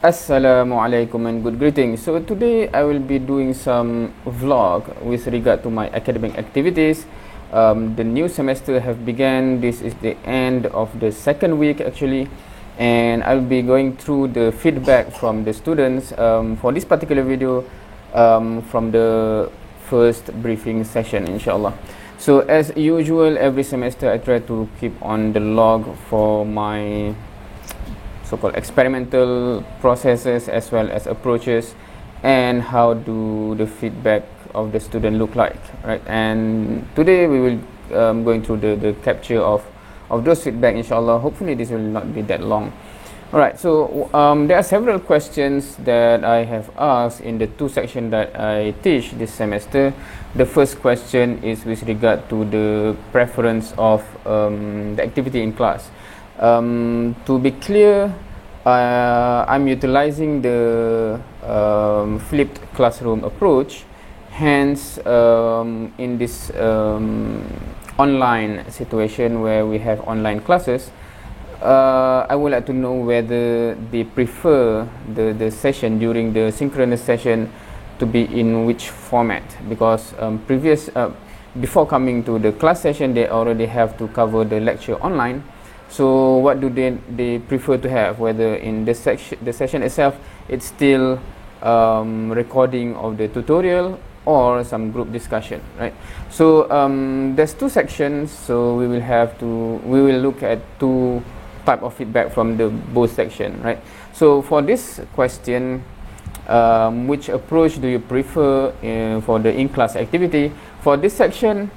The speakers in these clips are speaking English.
Assalamualaikum and good greetings. So today I will be doing some vlog with regard to my academic activities. The new semester have begun. This is the end of the second week actually, and I'll be going through the feedback from the students for this particular video from the first briefing session, inshallah. So as usual, every semester I try to keep on the log for my so-called experimental processes as well as approaches, and how do the feedback of the student look like, right? And today we will going through the capture of those feedback, inshallah. Hopefully this will not be that long. Alright, so there are several questions that I have asked in the two sections that I teach this semester. The first question is with regard to the preference of the activity in class. To be clear, I'm utilizing the flipped classroom approach. Hence, in this online situation where we have online classes, I would like to know whether they prefer the session during the synchronous session to be in which format, because before coming to the class session, they already have to cover the lecture online. So what do they prefer to have, whether in the session itself it's still recording of the tutorial or some group discussion, right? So there's two sections, so we will look at two type of feedback from the both section, right? So for this question, which approach do you prefer for the in-class activity? For this section,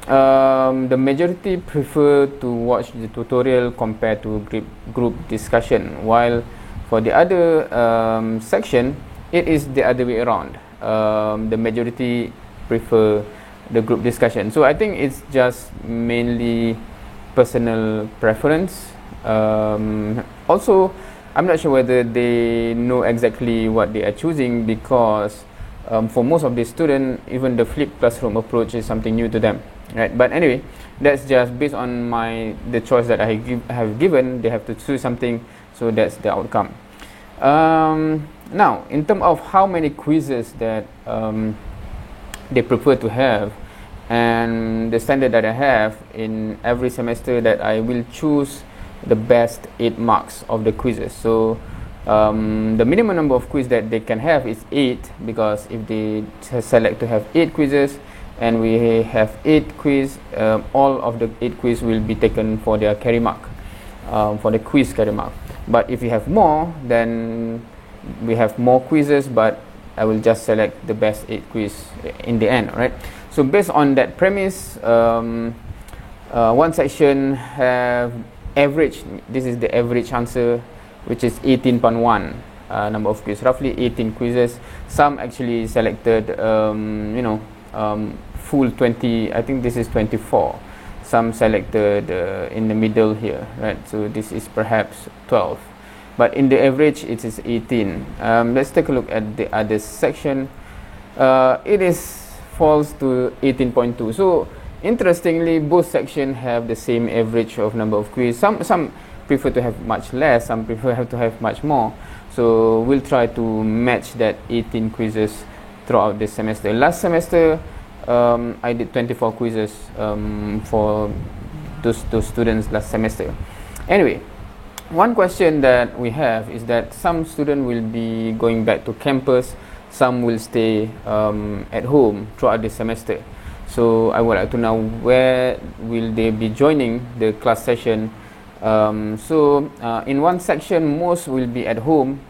the majority prefer to watch the tutorial compared to group discussion, while for the other section it is the other way around. The majority prefer the group discussion. So I think it's just mainly personal preference. Also, I'm not sure whether they know exactly what they are choosing, because for most of the students, even the flipped classroom approach is something new to them, right? But anyway, that's just based on the choice that I have given. They have to choose something, so that's the outcome. Now, in terms of how many quizzes that they prefer to have, and the standard that I have in every semester, that I will choose the best 8 marks of the quizzes. So the minimum number of quiz that they can have is 8, because if they select to have 8 quizzes and we have 8 quiz, all of the 8 quiz will be taken for their carry mark, for the quiz carry mark. But if you have more, then we have more quizzes, but I will just select the best 8 quiz in the end, right? So based on that premise, one section have average, this is the average answer, which is 18.1 number of quiz, roughly 18 quizzes. Some actually selected full 20, I think this is 24. Some selected in the middle here, right? So this is perhaps 12, but in the average it is 18. Let's take a look at the other section. It falls to 18.2. So interestingly, both sections have the same average of number of quiz. Some prefer to have much less, some prefer to have much more. So we'll try to match that 18 quizzes throughout the semester. Last semester, I did 24 quizzes for those students last semester. Anyway, one question that we have is that some students will be going back to campus, some will stay at home throughout the semester. So I would like to know where will they be joining the class session. In one section, most will be at home,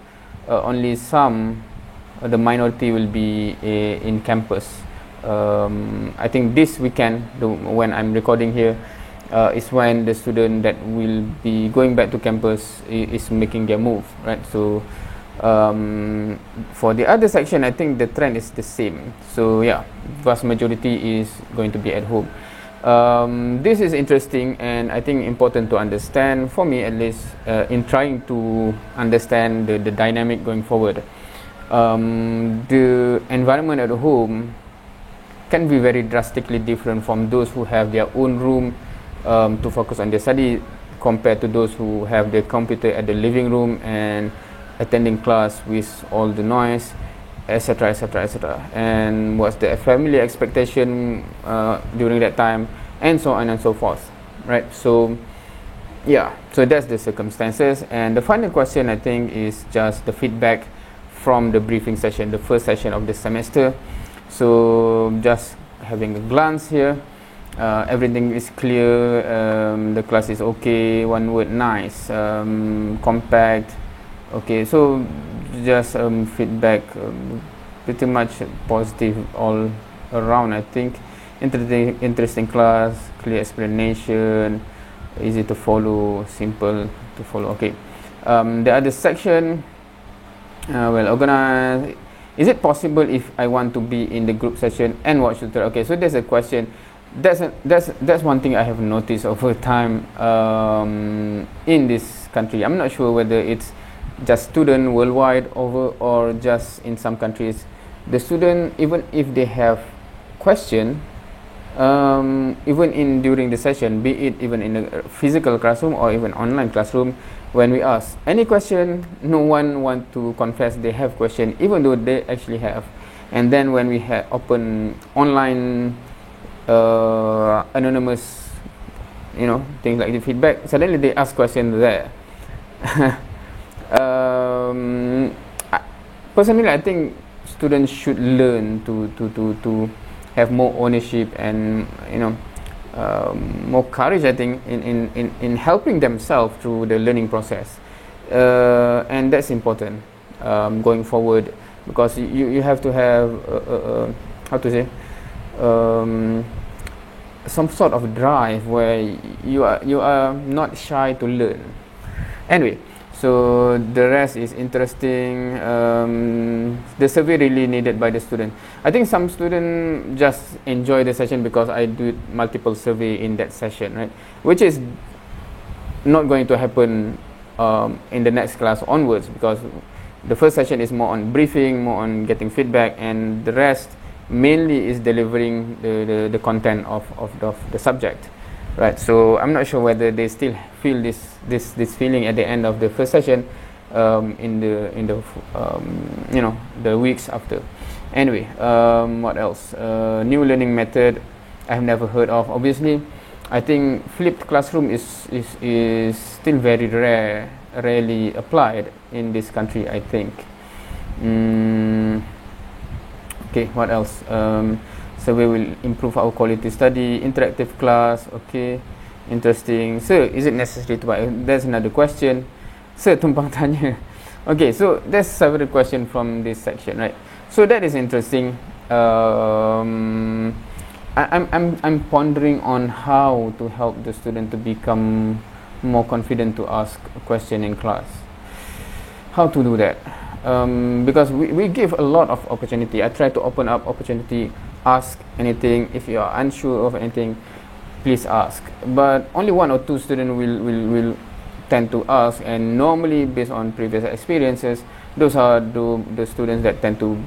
only some, the minority will be in campus. I think this weekend, when I'm recording here, is when the student that will be going back to campus is making their move, right? So for the other section, I think the trend is the same. So yeah, vast majority is going to be at home. This is interesting, and I think important to understand, for me at least, in trying to understand the dynamic going forward. The environment at home can be very drastically different from those who have their own room to focus on their study, compared to those who have their computer at the living room and attending class with all the noise, etc., etc., etc., and what's the family expectation during that time, and so on and so forth, right? So yeah, so that's the circumstances. And the final question, I think, is just the feedback from the briefing session, the first session of the semester. So just having a glance here, everything is clear, the class is okay, one word, nice, compact. Okay, so just feedback, pretty much positive all around, I think. Interesting class, clear explanation, easy to follow, simple to follow. Okay, the other section, well organized. Is it possible if I want to be in the group session and watch tutorial? Okay, so there's a question. That's one thing I have noticed over time in this country. I'm not sure whether it's just student worldwide over or just in some countries. The student, even if they have question, even in during the session, be it even in a physical classroom or even online classroom, when we ask any question, no one want to confess they have question, even though they actually have. And then when we have open online anonymous, things like the feedback, suddenly they ask question there. Personally, I think students should learn to have more ownership and more courage, I think, in helping themselves through the learning process, and that's important going forward, because you have to have how to say, some sort of drive where you are not shy to learn. Anyway, so the rest is interesting. The survey really needed by the student. I think some students just enjoy the session because I do multiple survey in that session, right? Which is not going to happen in the next class onwards, because the first session is more on briefing, more on getting feedback, and the rest mainly is delivering the content of the subject. Right, so I'm not sure whether they still feel this feeling at the end of the first session, in the the weeks after. Anyway, what else? New learning method I have never heard of. Obviously, I think flipped classroom is still very rarely applied in this country, I think. Okay, what else? Survey will improve our quality study. Interactive class, okay, interesting. Sir, is it necessary to buy? That's another question. Sir, tumpang tanya. Okay, so there's several questions from this section, right? So that is interesting. I'm pondering on how to help the student to become more confident to ask a question in class. How to do that? Because we give a lot of opportunity. I try to open up opportunity. Ask anything. If you are unsure of anything, please ask. But only one or two students will tend to ask, and normally based on previous experiences, those are the students that tend to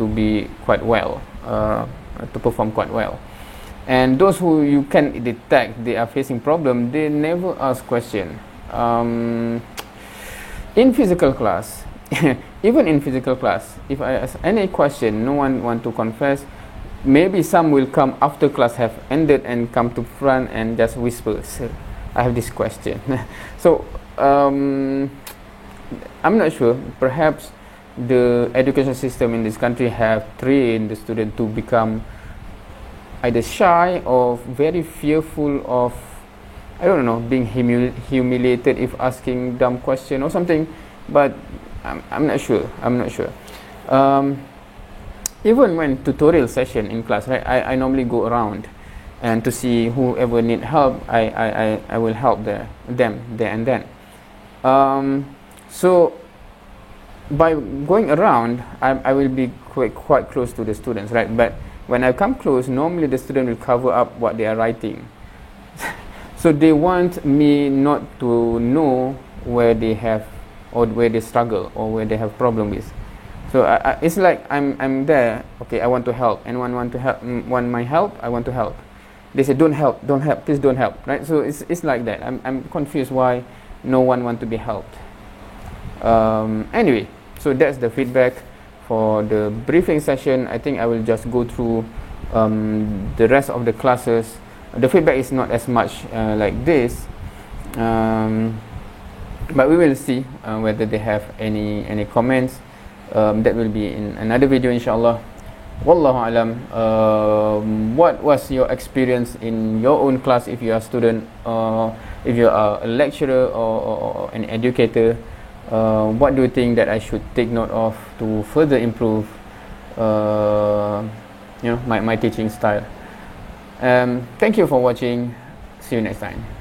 be quite well, to perform quite well. And those who you can detect they are facing problem, they never ask question. In physical class, even in physical class, if I ask any question, no one want to confess. Maybe some will come after class have ended and come to front and just whisper, "Sir, I have this question." So I'm not sure. Perhaps the education system in this country have trained the student to become either shy or very fearful of, I don't know, being humiliated if asking dumb question or something. But I'm not sure. Even when tutorial session in class, right, I normally go around and to see whoever need help, I will help them there and then. So by going around, I will be quite close to the students, right? But when I come close, normally the student will cover up what they are writing. So they want me not to know where they have or where they struggle or where they have problem with. So it's like I'm there. Okay, I want to help. Anyone want to help? Want my help? I want to help. They say don't help, please don't help. Right? So it's like that. I'm confused why no one want to be helped. Anyway, so that's the feedback for the briefing session. I think I will just go through the rest of the classes. The feedback is not as much like this, but we will see whether they have any comments. That will be in another video, inshallah. Wallahu alam. What was your experience in your own class, if you are a student, if you are a lecturer or an educator? What do you think that I should take note of to further improve my teaching style? Thank you for watching. See you next time.